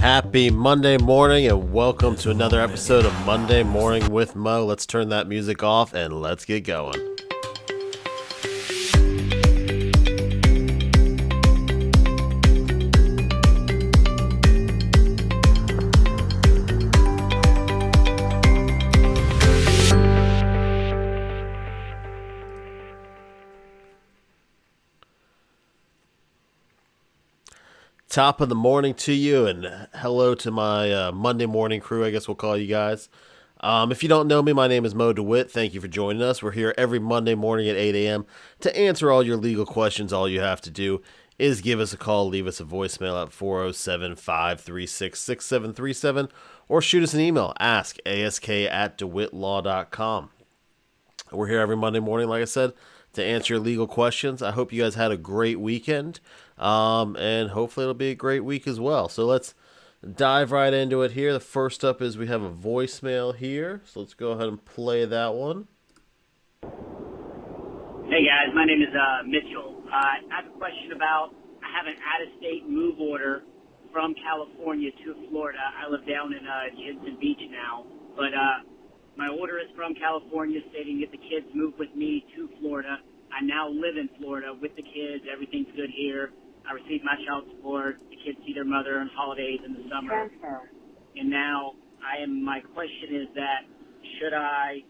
Happy Monday morning and welcome to another episode of Monday Morning with Mo. Let's turn that music off and let's get going. Top of the morning to you, and hello to my Monday morning crew, I guess we'll call you guys. If you don't know me, my name is Mo DeWitt. Thank you for joining us. We're here every Monday morning at 8 a.m. to answer all your legal questions. All you have to do is give us a call, leave us a voicemail at 407-536-6737, or shoot us an email, ask@dewitlaw.com. We're here every Monday morning, like I said, to answer your legal questions. I hope you guys had a great weekend, and hopefully it'll be a great week as well. So let's dive right into it here. The first up is we have a voicemail here, so let's go ahead and play that one. Hey guys, my name is Mitchell. I have a question about, I have an out-of-state move order from California to Florida. I live down in Jensen Beach now, but my order is from California stating that the kids move with me to Florida. I now live in Florida with the kids. Everything's good here. I receive my child support. The kids see their mother on holidays in the summer. Transfer. And now my question is that, should I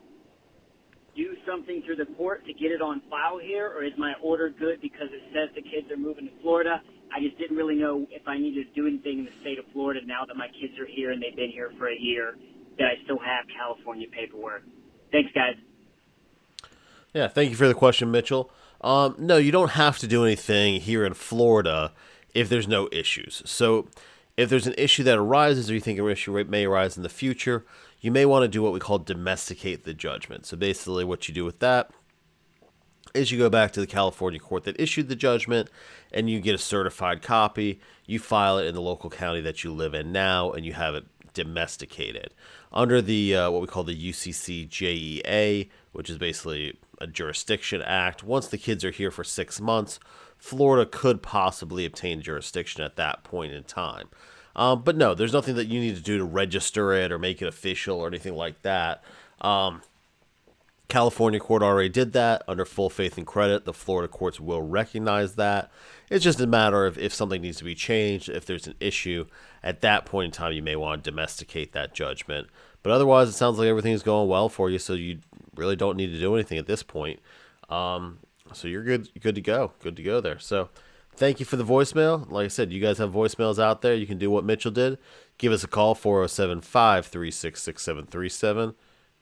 do something through the court to get it on file here, or is my order good because it says the kids are moving to Florida? I just didn't really know if I needed to do anything in the state of Florida now that my kids are here and they've been here for a year, that I still have California paperwork. Thanks, guys. Yeah, thank you for the question, Mitchell. No, you don't have to do anything here in Florida if there's no issues. So if there's an issue that arises or you think an issue may arise in the future, you may want to do what we call domesticate the judgment. So basically what you do with that is you go back to the California court that issued the judgment and you get a certified copy. You file it in the local county that you live in now and you have it domesticated. Under the what we call the UCCJEA, which is basically a jurisdiction act, once the kids are here for 6 months, Florida could possibly obtain jurisdiction at that point in time. But no, there's nothing that you need to do to register it or make it official or anything like that. California court already did that under full faith and credit. The Florida courts will recognize that. It's just a matter of if something needs to be changed, if there's an issue. At that point in time, you may want to domesticate that judgment. But otherwise, it sounds like everything's going well for you, so you really don't need to do anything at this point. So you're good to go. Good to go there. So thank you for the voicemail. Like I said, you guys have voicemails out there. You can do what Mitchell did. Give us a call, 407-536-6737.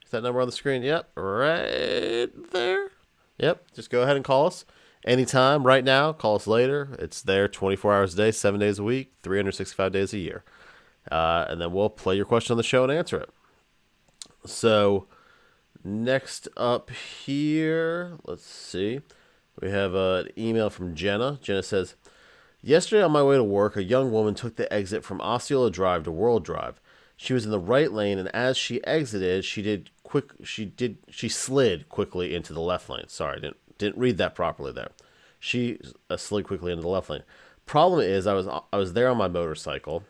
Is that number on the screen? Yep, right there. Yep, just go ahead and call us anytime right now. Call us later. It's there 24 hours a day, 7 days a week, 365 days a year. And then we'll play your question on the show and answer it. So next up here, let's see. We have an email from Jenna. Jenna says, yesterday on my way to work, a young woman took the exit from Osceola Drive to World Drive. She was in the right lane, and as she exited, she slid quickly into the left lane. Sorry, didn't read that properly there. She slid quickly into the left lane. Problem is, I was there on my motorcycle,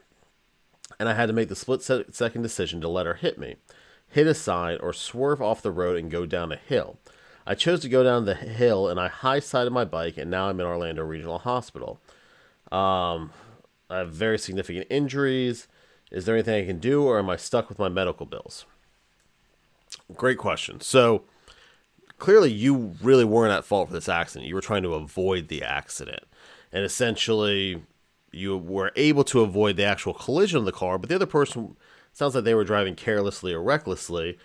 and I had to make the split-second decision to let her hit me, hit a sign, or swerve off the road and go down a hill. I chose to go down the hill, and I high-sided my bike, and now I'm in Orlando Regional Hospital. I have very significant injuries. Is there anything I can do, or am I stuck with my medical bills? Great question. So clearly you really weren't at fault for this accident. You were trying to avoid the accident. And essentially you were able to avoid the actual collision of the car, but the other person, sounds like they were driving carelessly or recklessly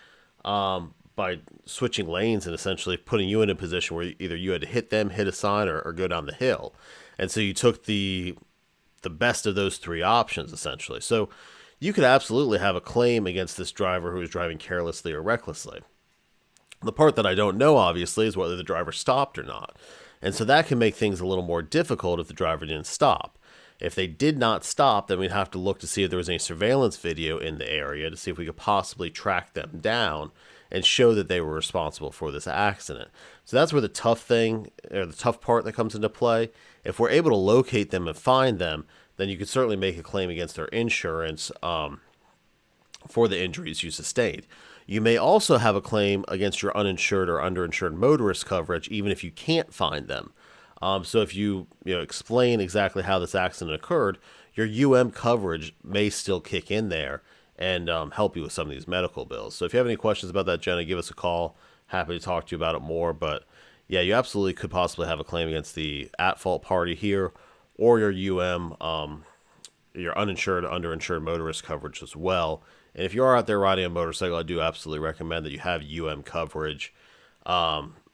by switching lanes and essentially putting you in a position where either you had to hit them, hit a sign, or go down the hill. And so you took the best of those three options, essentially. So you could absolutely have a claim against this driver who was driving carelessly or recklessly. The part that I don't know, obviously, is whether the driver stopped or not. And so that can make things a little more difficult if the driver didn't stop. If they did not stop, then we'd have to look to see if there was any surveillance video in the area to see if we could possibly track them down and show that they were responsible for this accident. So that's where the tough part that comes into play. If we're able to locate them and find them, then you could certainly make a claim against their insurance for the injuries you sustained. You may also have a claim against your uninsured or underinsured motorist coverage, even if you can't find them. So if you explain exactly how this accident occurred, your UM coverage may still kick in there and help you with some of these medical bills. So if you have any questions about that, Jenna, give us a call. Happy to talk to you about it more. But yeah, you absolutely could possibly have a claim against the at-fault party here, or your your uninsured, underinsured motorist coverage as well. And if you are out there riding a motorcycle, I do absolutely recommend that you have coverage.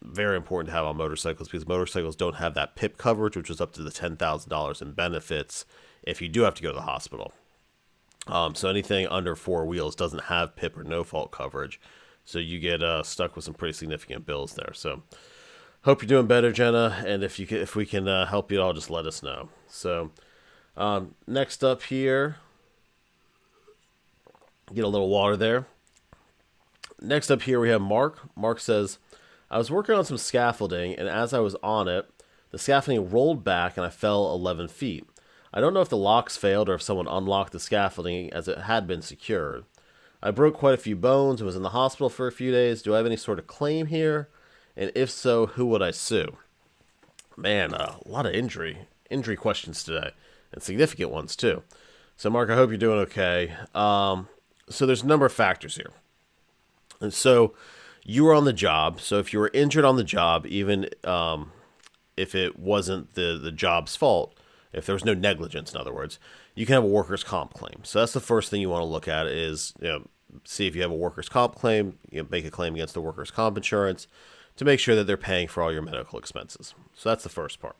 Very important to have on motorcycles because motorcycles don't have that PIP coverage, which is up to the $10,000 in benefits if you do have to go to the hospital. So anything under four wheels doesn't have PIP or no fault coverage. So you get stuck with some pretty significant bills there. So hope you're doing better, Jenna. And if we can help you at all, just let us know. So next up here, get a little water there. Next up here, we have Mark. Mark says, I was working on some scaffolding, and as I was on it, the scaffolding rolled back and I fell 11 feet. I don't know if the locks failed or if someone unlocked the scaffolding as it had been secured. I broke quite a few bones and was in the hospital for a few days. Do I have any sort of claim here? And if so, who would I sue? Man, a lot of injury questions today, and significant ones too. So Mark, I hope you're doing okay. So there's a number of factors here. And so you were on the job. So if you were injured on the job, even if it wasn't the job's fault, if there was no negligence, in other words, you can have a workers' comp claim. So that's the first thing you want to look at is, see if you have a workers' comp claim, make a claim against the workers' comp insurance to make sure that they're paying for all your medical expenses. So that's the first part.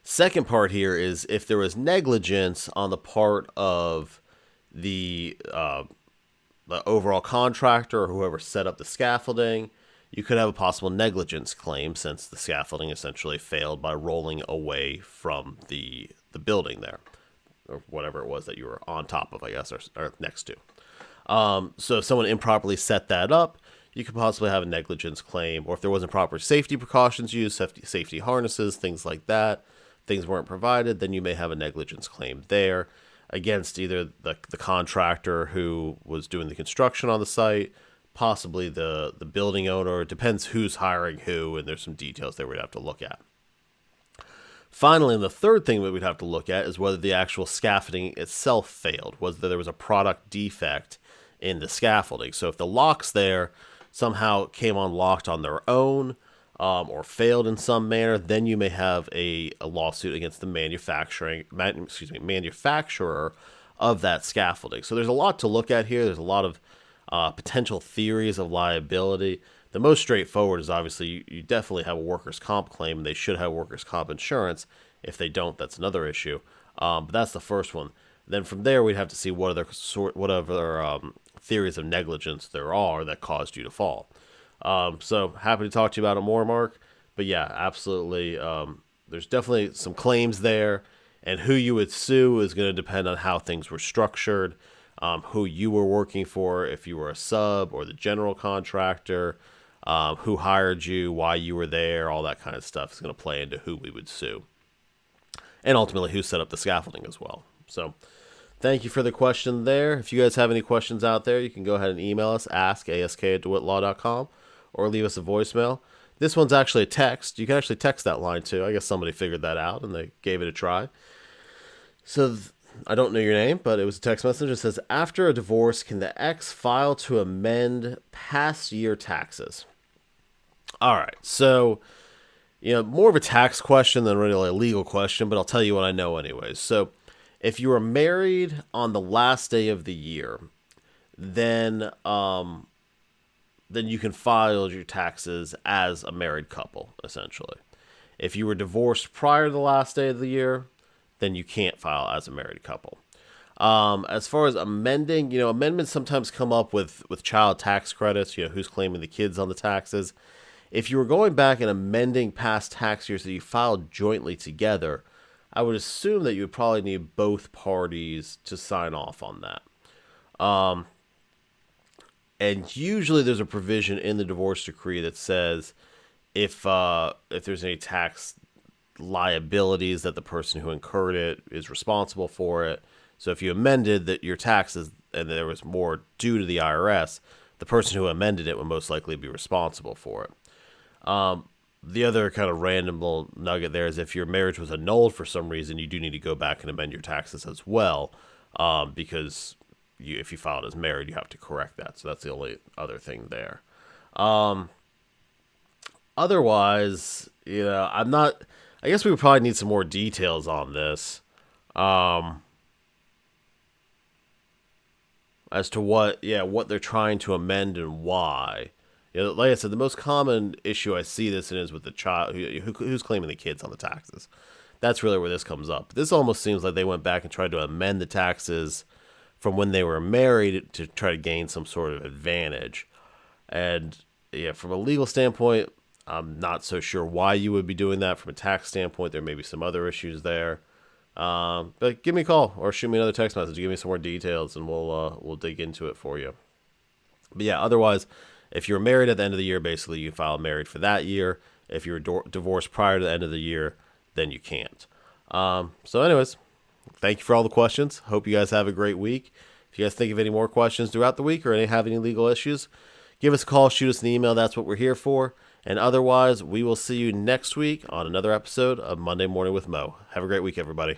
Second part here is if there was negligence on the part of the overall contractor or whoever set up the scaffolding, you could have a possible negligence claim since the scaffolding essentially failed by rolling away from the building there, or whatever it was that you were on top of, I guess, or next to. So if someone improperly set that up, you could possibly have a negligence claim, or if there wasn't proper safety precautions used, safety harnesses, things like that, things weren't provided, then you may have a negligence claim there against either the contractor who was doing the construction on the site, possibly the building owner. It depends who's hiring who, and there's some details there we'd have to look at. Finally, and the third thing that we'd have to look at is whether the actual scaffolding itself failed, whether there was a product defect in the scaffolding. So if the locks there somehow came unlocked on their own or failed in some manner, then you may have a lawsuit against the manufacturer of that scaffolding. So there's a lot to look at here. There's a lot of potential theories of liability. The most straightforward is obviously you definitely have a workers' comp claim, and they should have workers' comp insurance. If they don't, that's another issue. But that's the first one. Then from there, we'd have to see what other theories of negligence there are that caused you to fall. So happy to talk to you about it more, Mark. But yeah, absolutely. There's definitely some claims there, and who you would sue is going to depend on how things were structured, who you were working for, if you were a sub or the general contractor, who hired you, why you were there, all that kind of stuff is going to play into who we would sue. And ultimately, who set up the scaffolding as well. So thank you for the question there. If you guys have any questions out there, you can go ahead and email us, ask@dewhittlaw.com, or leave us a voicemail. This one's actually a text. You can actually text that line too. I guess somebody figured that out and they gave it a try. So I don't know your name, but it was a text message. It says, after a divorce, can the ex file to amend past year taxes? All right. So, more of a tax question than really a legal question, but I'll tell you what I know anyways. So if you were married on the last day of the year, then you can file your taxes as a married couple, essentially. If you were divorced prior to the last day of the year, then you can't file as a married couple. As far as amending, amendments sometimes come up with child tax credits, who's claiming the kids on the taxes. If you were going back and amending past tax years that you filed jointly together, I would assume that you would probably need both parties to sign off on that. And usually there's a provision in the divorce decree that says if there's any tax liabilities that the person who incurred it is responsible for it. So if you amended that your taxes and there was more due to the IRS, the person who amended it would most likely be responsible for it. The other kind of random little nugget there is if your marriage was annulled for some reason, you do need to go back and amend your taxes as well, because if you filed as married, you have to correct that. So that's the only other thing there. Otherwise, I'm not. I guess we would probably need some more details on this, as to what they're trying to amend and why. Like I said, the most common issue I see this in is with the child who's claiming the kids on the taxes. That's really where this comes up. This almost seems like they went back and tried to amend the taxes from when they were married to try to gain some sort of advantage. And yeah, from a legal standpoint, I'm not so sure why you would be doing that. From a tax standpoint, there may be some other issues there. But give me a call or shoot me another text message. Give me some more details, and we'll dig into it for you. But yeah, otherwise, if you're married at the end of the year, basically you file married for that year. If you're divorced prior to the end of the year, then you can't. So anyways, thank you for all the questions. Hope you guys have a great week. If you guys think of any more questions throughout the week or have any legal issues, give us a call, shoot us an email. That's what we're here for. And otherwise, we will see you next week on another episode of Monday Morning with Mo. Have a great week, everybody.